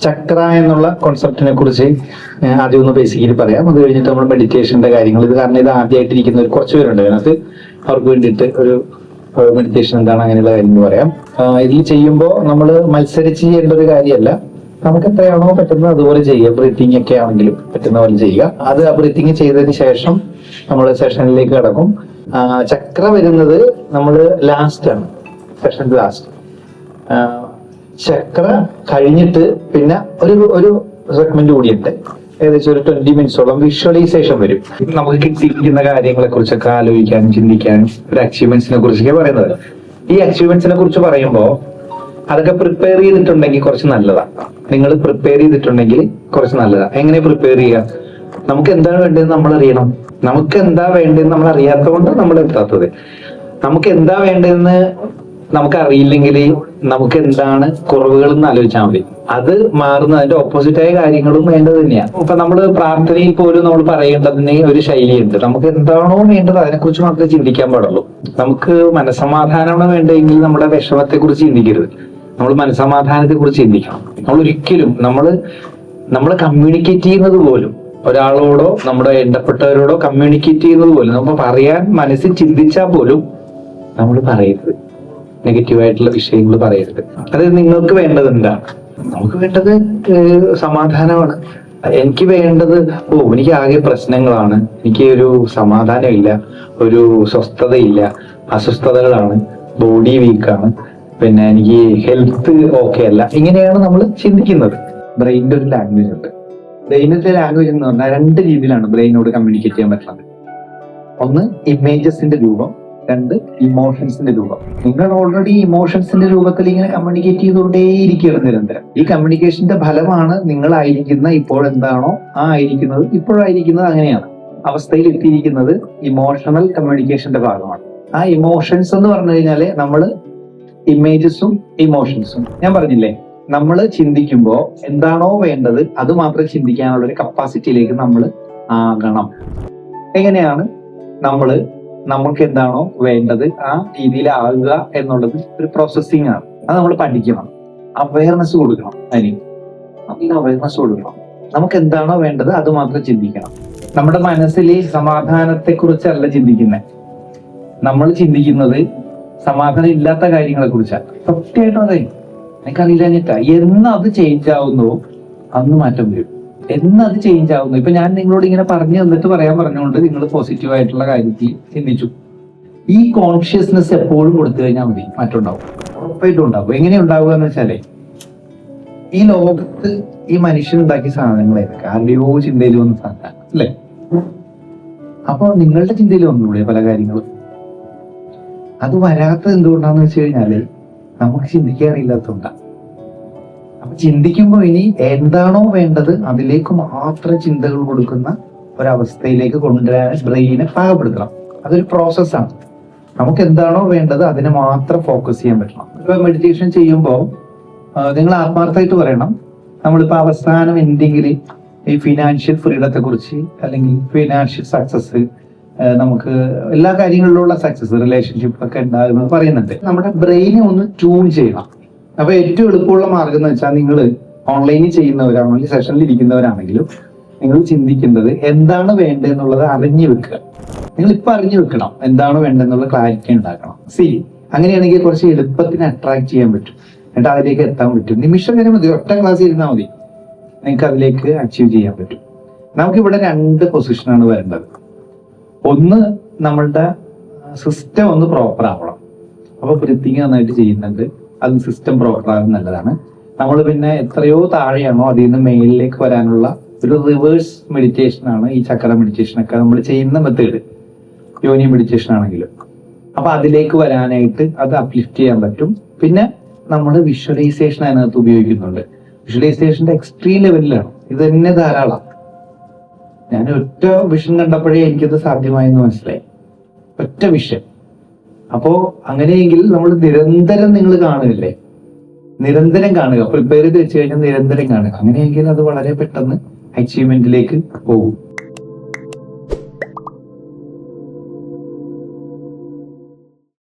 ചക്ര എന്നുള്ള കോൺസെപ്റ്റിനെ കുറിച്ച് ആദ്യം ഒന്ന് ബേസിക്കലി പറയാം. അത് കഴിഞ്ഞിട്ട് നമ്മൾ മെഡിറ്റേഷന്റെ കാര്യങ്ങൾ, ഇത് കാരണം ഇത് ആദ്യമായിട്ടിരിക്കുന്ന ഒരു കുറച്ച് പേരുണ്ട് അതിനകത്ത്, അവർക്ക് വേണ്ടിയിട്ട് ഒരു മെഡിറ്റേഷൻ എന്താണ് അങ്ങനെയുള്ള കാര്യങ്ങൾ പറയാം. ഇതിൽ ചെയ്യുമ്പോൾ നമ്മൾ മത്സരിച്ച് ചെയ്യേണ്ട ഒരു കാര്യമല്ല, നമുക്ക് എത്രയാണോ പറ്റുന്നത് അതുപോലെ ചെയ്യുക. ബ്രീത്തിങ് ഒക്കെ ആണെങ്കിലും പറ്റുന്ന പോലെ ചെയ്യുക. അത് ആ ബ്രീത്തിങ് ചെയ്തതിന് ശേഷം നമ്മൾ സെഷനിലേക്ക് കടക്കും. ചക്ര വരുന്നത് നമ്മൾ ലാസ്റ്റ് ആണ്, സെഷന്റെ ലാസ്റ്റ്. ചക്ര കഴിഞ്ഞിട്ട് പിന്നെ ഒരു സെഗ്മെന്റ് കൂടിയുണ്ട്, ഏകദേശം ഒരു 20 മിനിറ്റ്സോളം വിഷ്വലൈസേഷൻ വരും. നമുക്ക് കിട്ടിയിരിക്കുന്ന കാര്യങ്ങളെ കുറിച്ചൊക്കെ ആലോചിക്കാനും ചിന്തിക്കാനും ഒരു അച്ചീവ്മെന്റ്സിനെ കുറിച്ചൊക്കെ പറയുന്നത്. ഈ അച്ചീവ്മെന്റ്സിനെ കുറിച്ച് പറയുമ്പോൾ അതൊക്കെ പ്രിപ്പയർ ചെയ്തിട്ടുണ്ടെങ്കിൽ കുറച്ച് നല്ലതാണ്. നിങ്ങൾ പ്രിപ്പയർ ചെയ്തിട്ടുണ്ടെങ്കിൽ കുറച്ച് നല്ലതാണ്. എങ്ങനെ പ്രിപ്പയർ ചെയ്യുക? നമുക്ക് എന്താണ് വേണ്ടതെന്ന് നമ്മൾ അറിയണം. നമുക്ക് എന്താ വേണ്ടതെന്ന് നമ്മൾ അറിയാത്തത് കൊണ്ട് നമ്മൾ എത്താത്തത്. നമുക്ക് എന്താ വേണ്ടതെന്ന് നമുക്ക് അറിയില്ലെങ്കിൽ നമുക്ക് എന്താണ് കുറവുകൾ എന്ന് ആലോചിച്ചാൽ മതി. അത് മാറുന്ന അതിന്റെ ഓപ്പോസിറ്റായ കാര്യങ്ങളും വേണ്ടത് തന്നെയാണ്. ഇപ്പൊ നമ്മൾ പ്രാർത്ഥനയിൽ പോലും നമ്മൾ പറയേണ്ടതിന് ഒരു ശൈലിയുണ്ട്. നമുക്ക് എന്താണോ വേണ്ടത് അതിനെക്കുറിച്ച് മാത്രമേ ചിന്തിക്കാൻ പാടുള്ളൂ. നമുക്ക് മനസ്സമാധാനമാണ് വേണ്ടതെങ്കിൽ നമ്മുടെ വിഷമത്തെ കുറിച്ച് ചിന്തിക്കരുത്, നമ്മൾ മനസ്സമാധാനത്തെ കുറിച്ച് ചിന്തിക്കണം. നമ്മൾ ഒരിക്കലും നമ്മൾ കമ്മ്യൂണിക്കേറ്റ് ചെയ്യുന്നത് പോലും ഒരാളോടോ നമ്മുടെ വേണ്ടപ്പെട്ടവരോടോ കമ്മ്യൂണിക്കേറ്റ് ചെയ്യുന്നത് പോലും നമ്മൾ പറയാൻ മനസ്സിൽ ചിന്തിച്ചാൽ പോലും നമ്മൾ പറയരുത്, നെഗറ്റീവായിട്ടുള്ള വിഷയങ്ങൾ പറയരുത്. അത് നിങ്ങൾക്ക് വേണ്ടത് എന്താണ്? നമുക്ക് വേണ്ടത് സമാധാനമാണ്. എനിക്ക് വേണ്ടത് എനിക്ക് ആകെ പ്രശ്നങ്ങളാണ്, എനിക്ക് ഒരു സമാധാനമില്ല, ഒരു സ്വസ്ഥതയില്ല, അസ്വസ്ഥതകളാണ്, ബോഡി വീക്കാണ്, പിന്നെ എനിക്ക് ഹെൽത്ത് ഓക്കെ അല്ല. ഇങ്ങനെയാണ് നമ്മൾ ചിന്തിക്കുന്നത്. ബ്രെയിനിന്റെ ഒരു ലാംഗ്വേജ് ഉണ്ട്. ബ്രെയിനിന്റെ ലാംഗ്വേജ് എന്ന് പറഞ്ഞാൽ 2 രീതിയിലാണ് ബ്രെയിനോട് കമ്മ്യൂണിക്കേറ്റ് ചെയ്യാൻ പറ്റുന്നത്. ഒന്ന് ഇമേജസിന്റെ രൂപം, 2 ഇമോഷൻസിന്റെ രൂപം. നിങ്ങൾ ഓൾറെഡി ഇമോഷൻസിന്റെ രൂപത്തിൽ ഇങ്ങനെ കമ്മ്യൂണിക്കേറ്റ് ചെയ്തുകൊണ്ടേയിരിക്കുകയാണ് നിരന്തരം. ഈ കമ്മ്യൂണിക്കേഷന്റെ ഫലമാണ് നിങ്ങളായിരിക്കുന്ന ഇപ്പോഴെന്താണോ ആ ആയിരിക്കുന്നത്, ഇപ്പോഴായിരിക്കുന്നത് അങ്ങനെയാണ് അവസ്ഥയിൽ എത്തിയിരിക്കുന്നത്. ഇമോഷണൽ കമ്മ്യൂണിക്കേഷന്റെ ഭാഗമാണ്. ആ ഇമോഷൻസ് എന്ന് പറഞ്ഞു കഴിഞ്ഞാല് നമ്മള് ഇമേജസും ഇമോഷൻസും, ഞാൻ പറഞ്ഞില്ലേ, നമ്മൾ ചിന്തിക്കുമ്പോൾ എന്താണോ വേണ്ടത് അത് മാത്രം ചിന്തിക്കാനുള്ള ഒരു കപ്പാസിറ്റിയിലേക്ക് നമ്മൾ ആകണം. എങ്ങനെയാണ് നമുക്ക് എന്താണോ വേണ്ടത് ആ രീതിയിലാകുക എന്നുള്ളത് ഒരു പ്രോസസ്സിംഗ് ആണ്. അത് നമ്മൾ പഠിക്കണം, അവയർനെസ് കൊടുക്കണം. അവയർനെസ് കൊടുക്കണം. നമുക്ക് എന്താണോ വേണ്ടത് അത് മാത്രം ചിന്തിക്കണം. നമ്മുടെ മനസ്സിൽ സമാധാനത്തെ കുറിച്ചല്ല ചിന്തിക്കുന്നത്, നമ്മൾ ചിന്തിക്കുന്നത് സമാധാനം ഇല്ലാത്ത കാര്യങ്ങളെ കുറിച്ചാണ്. സത്യമായിട്ടും അതെ, എനിക്കറിയില്ല. എന്ന് അത് ചേഞ്ച് ആവുന്നോ അന്ന് മാറ്റം വരും. എന്നത് ചേഞ്ച് ആവുന്നു. ഇപ്പൊ ഞാൻ നിങ്ങളോട് ഇങ്ങനെ പറഞ്ഞു തന്നിട്ട് പറഞ്ഞുകൊണ്ട് നിങ്ങൾ പോസിറ്റീവ് ആയിട്ടുള്ള കാര്യത്തിൽ ചിന്തിച്ചു. ഈ കോൺഷ്യസ്നെസ് എപ്പോഴും കൊടുത്തു കഴിഞ്ഞാൽ മതി, മാറ്റം ഉണ്ടാവും, ഉറപ്പായിട്ടും ഉണ്ടാവും. എങ്ങനെ ഉണ്ടാവുക എന്ന് വെച്ചാലേ, ഈ ലോകത്ത് ഈ മനുഷ്യൻ ഉണ്ടാക്കിയ സാധനങ്ങളായിരിക്കും ആരുടെയോ ചിന്തയിൽ വന്ന സാധനം അല്ലേ? അപ്പൊ നിങ്ങളുടെ ചിന്തയിൽ വന്നൂടെ പല കാര്യങ്ങളും? അത് വരാത്തത് എന്തുകൊണ്ടാന്ന് വെച്ച് കഴിഞ്ഞാല് നമുക്ക് ചിന്തിക്കാൻ അറിയില്ലാത്തതുകൊണ്ടാണ്. അപ്പൊ ചിന്തിക്കുമ്പോൾ ഇനി എന്താണോ വേണ്ടത് അതിലേക്ക് മാത്രം ചിന്തകൾ കൊടുക്കുന്ന ഒരവസ്ഥയിലേക്ക് കൊണ്ടുവരാൻ ബ്രെയിനെ പാകപ്പെടുത്തണം. അതൊരു പ്രോസസ്സാണ്. നമുക്ക് എന്താണോ വേണ്ടത് അതിനെ മാത്രം ഫോക്കസ് ചെയ്യാൻ പറ്റണം. ഇപ്പൊ മെഡിറ്റേഷൻ ചെയ്യുമ്പോൾ നിങ്ങൾ ആത്മാർത്ഥമായിട്ട് പറയണം, നമ്മളിപ്പോ അവസാനം എന്തെങ്കിലും ഈ ഫിനാൻഷ്യൽ ഫ്രീഡത്തെ കുറിച്ച് അല്ലെങ്കിൽ ഫിനാൻഷ്യൽ സക്സസ്, നമുക്ക് എല്ലാ കാര്യങ്ങളിലുള്ള സക്സസ്, റിലേഷൻഷിപ്പ് ഒക്കെ ഉണ്ടാകുന്നത് പറയുന്നുണ്ട്. നമ്മുടെ ബ്രെയിനെ ഒന്ന് ട്യൂൺ ചെയ്യണം. അപ്പൊ ഏറ്റവും എളുപ്പമുള്ള മാർഗം എന്ന് വെച്ചാൽ, നിങ്ങൾ ഓൺലൈനിൽ ചെയ്യുന്നവരാണെങ്കിലും സെഷനിൽ ഇരിക്കുന്നവരാണെങ്കിലും നിങ്ങൾ ചിന്തിക്കുന്നത് എന്താണ് വേണ്ടതെന്നുള്ളത് അറിഞ്ഞു വെക്കുക. നിങ്ങൾ ഇപ്പൊ അറിഞ്ഞു വെക്കണം എന്താണ് വേണ്ടതെന്നുള്ള ക്ലാരിറ്റി ഉണ്ടാക്കണം. അങ്ങനെയാണെങ്കിൽ കുറച്ച് എളുപ്പത്തിന് അട്രാക്ട് ചെയ്യാൻ പറ്റും, എന്നിട്ട് അതിലേക്ക് എത്താൻ പറ്റും. നിമിഷം വരെ മതി, ഒറ്റ ക്ലാസ് ഇരുന്നാൽ മതി, നിങ്ങൾക്ക് അതിലേക്ക് അച്ചീവ് ചെയ്യാൻ പറ്റും. നമുക്കിവിടെ 2 പൊസിഷനാണ് വരേണ്ടത്. ഒന്ന്, നമ്മളുടെ സിസ്റ്റം ഒന്ന് പ്രോപ്പർ ആവണം. അപ്പൊ ബ്രീത്തിങ് നന്നായിട്ട് ചെയ്യുന്നുണ്ട്, അത് സിസ്റ്റം പ്രോപ്പർ ആകുന്നത് നല്ലതാണ്. നമ്മൾ പിന്നെ എത്രയോ താഴെയാണോ അതിൽ നിന്ന് മേലിലേക്ക് വരാനുള്ള ഒരു റിവേഴ്സ് മെഡിറ്റേഷൻ ആണ് ഈ ചക്ര മെഡിറ്റേഷൻ ഒക്കെ നമ്മൾ ചെയ്യുന്ന മെത്തേഡ്, യോനി മെഡിറ്റേഷൻ ആണെങ്കിലും. അപ്പൊ അതിലേക്ക് വരാനായിട്ട് അത് അപ്ലിഫ്റ്റ് ചെയ്യാൻ പറ്റും. പിന്നെ നമ്മൾ വിഷ്വലൈസേഷൻ അതിനകത്ത് ഉപയോഗിക്കുന്നുണ്ട്. വിഷ്വലൈസേഷന്റെ എക്സ്ട്രീം ലെവലിലാണ്. ഇത് തന്നെ ധാരാളം. ഞാൻ ഒറ്റ വിഷൻ കണ്ടപ്പോഴേ എനിക്കത് സാധ്യമായെന്ന് മനസ്സിലായി, ഒറ്റ വിഷൻ. അപ്പോ അങ്ങനെയെങ്കിൽ നമ്മൾ നിരന്തരം നിങ്ങൾ കാണുകയല്ലേ, നിരന്തരം കാണുക, പ്രിപ്പയർ ചെയ്ത് വെച്ച് കഴിഞ്ഞാൽ നിരന്തരം കാണുക. അങ്ങനെയെങ്കിൽ അത് വളരെ പെട്ടെന്ന് അച്ചീവ്മെന്റിലേക്ക് പോകും.